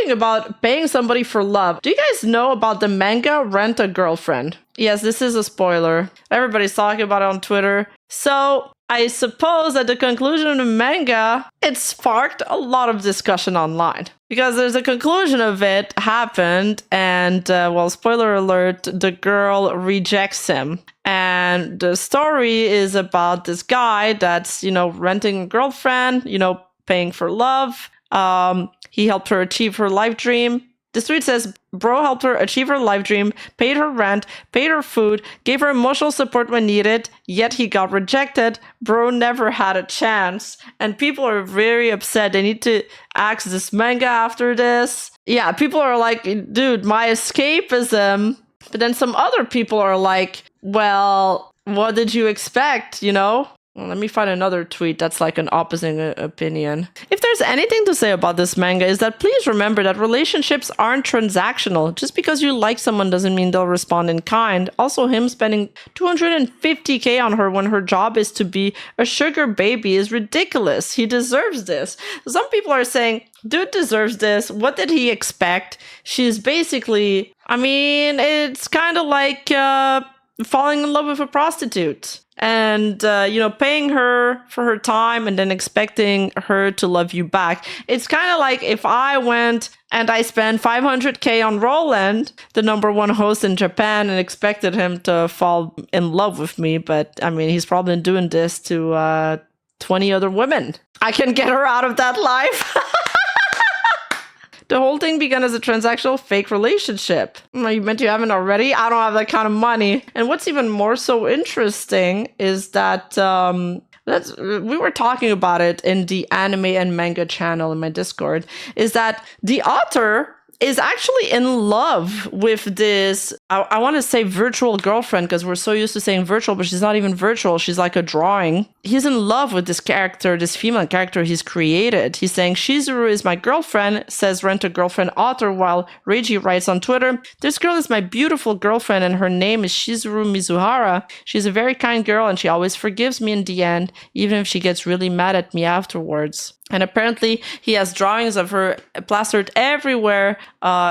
talking about paying somebody for love. Do you guys know about the manga Rent a Girlfriend? Yes, this is a spoiler. Everybody's talking about it on Twitter. So I suppose at the conclusion of the manga, it sparked a lot of discussion online. Because there's a conclusion of it happened, and well, spoiler alert, the girl rejects him. And the story is about this guy that's, renting a girlfriend, paying for love. He helped her achieve her life dream. The tweet says, bro helped her achieve her life dream, paid her rent, paid her food, gave her emotional support when needed, yet he got rejected. Bro never had a chance. And people are very upset. They need to axe this manga after this. Yeah, people are like, dude, my escapism. But then some other people are like, well, what did you expect, Well, let me find another tweet that's like an opposing opinion. If there's anything to say about this manga is that please remember that relationships aren't transactional. Just because you like someone doesn't mean they'll respond in kind. Also, him spending 250k on her when her job is to be a sugar baby is ridiculous. He deserves this. Some people are saying, dude deserves this. What did he expect? She's basically, it's kind of like falling in love with a prostitute. And, paying her for her time and then expecting her to love you back. It's kind of like if I went and I spent 500k on Roland, the #1 host in Japan, and expected him to fall in love with me. But, he's probably doing this to 20 other women. I can get her out of that life. The whole thing began as a transactional fake relationship. You meant you haven't already? I don't have that kind of money. And what's even more so interesting is that we were talking about it in the anime and manga channel in my Discord, is that the author is actually in love with this, I want to say virtual girlfriend, because we're so used to saying virtual, but she's not even virtual. She's like a drawing. He's in love with this character, this female character he's created. He's saying, Shizuru is my girlfriend, says Rent a Girlfriend author, while Reiji writes on Twitter, this girl is my beautiful girlfriend and her name is Shizuru Mizuhara. She's a very kind girl and she always forgives me in the end, even if she gets really mad at me afterwards. And apparently he has drawings of her plastered everywhere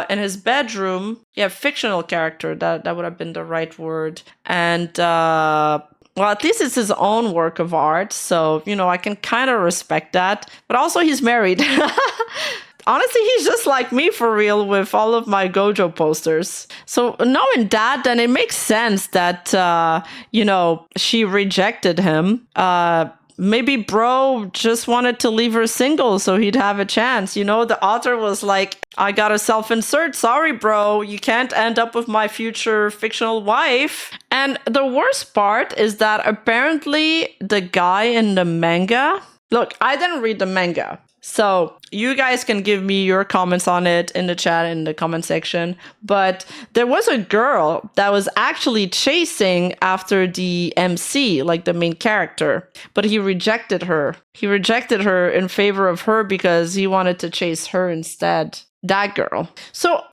in his bedroom. Yeah, fictional character. That would have been the right word. And, well, at least it's his own work of art. So, I can kind of respect that. But also he's married. Honestly, he's just like me for real with all of my Gojo posters. So knowing that, then it makes sense that, she rejected him. Maybe bro just wanted to leave her single so he'd have a chance. The author was like, I gotta self-insert. Sorry, bro. You can't end up with my future fictional wife. And the worst part is that apparently the guy in the manga... Look, I didn't read the manga. So you guys can give me your comments on it in the chat, in the comment section. But there was a girl that was actually chasing after the MC, like the main character. But he rejected her. He rejected her in favor of her because he wanted to chase her instead. That girl. So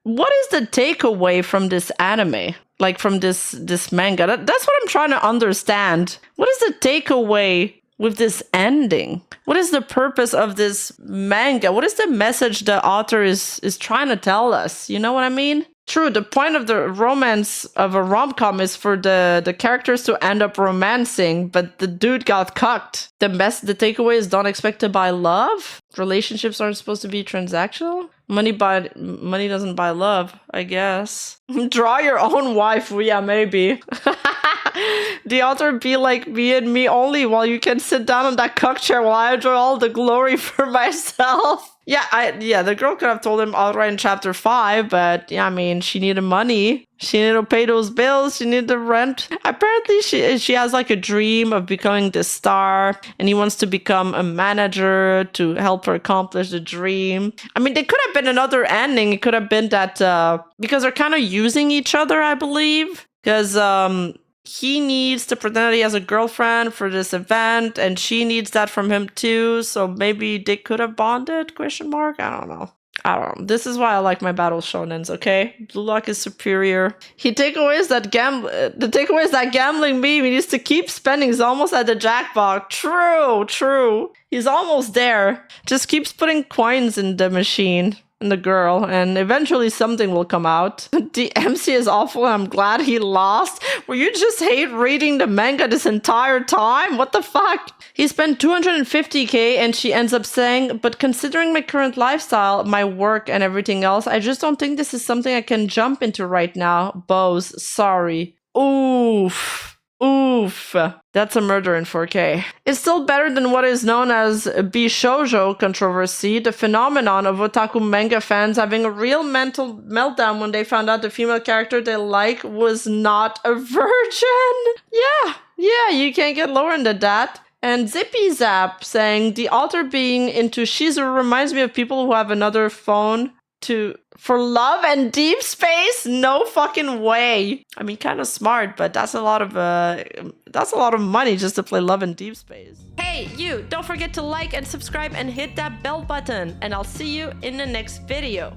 what is the takeaway from this anime? Like from this manga? That's what I'm trying to understand. What is the takeaway with this ending? What is the purpose of this manga? What is the message the author is trying to tell us? You know what I mean? True, the point of the romance of a rom-com is for the characters to end up romancing, but the dude got cucked. The takeaway is don't expect to buy love? Relationships aren't supposed to be transactional? Money doesn't buy love, I guess. Draw your own wife, yeah, maybe. The author be like me and me only while you can sit down on that cuck chair while I enjoy all the glory for myself. Yeah, the girl could have told him outright in chapter 5, but yeah, she needed money. She needed to pay those bills. She needed the rent. Apparently, she has like a dream of becoming the star, and he wants to become a manager to help her accomplish the dream. There could have been another ending. It could have been that because they're kind of using each other, I believe, because he needs to pretend that he has a girlfriend for this event, and she needs that from him too. So maybe they could have bonded? ? I don't know. This is why I like my battle shonens, okay? Blue Lock is superior. The takeaway is that gambling meme he needs to keep spending. He's almost at the jackpot. True. He's almost there. Just keeps putting coins in the machine. and the girl, and eventually something will come out. The MC is awful, and I'm glad he lost. Were you just hate reading the manga this entire time? What the fuck? He spent 250k, and she ends up saying, but considering my current lifestyle, my work, and everything else, I just don't think this is something I can jump into right now. Bose, sorry. Oof. Oof. That's a murder in 4K. It's still better than what is known as Bishoujo controversy, the phenomenon of otaku manga fans having a real mental meltdown when they found out the female character they like was not a virgin. Yeah, you can't get lower than that. And Zippy Zap saying, the author being into Shizuru reminds me of people who have another phone for love and deep space. No fucking way. I mean, kind of smart, but that's a lot of money just to play love and deep space. Hey, you, don't forget to like and subscribe and hit that bell button, and I'll see you in the next video.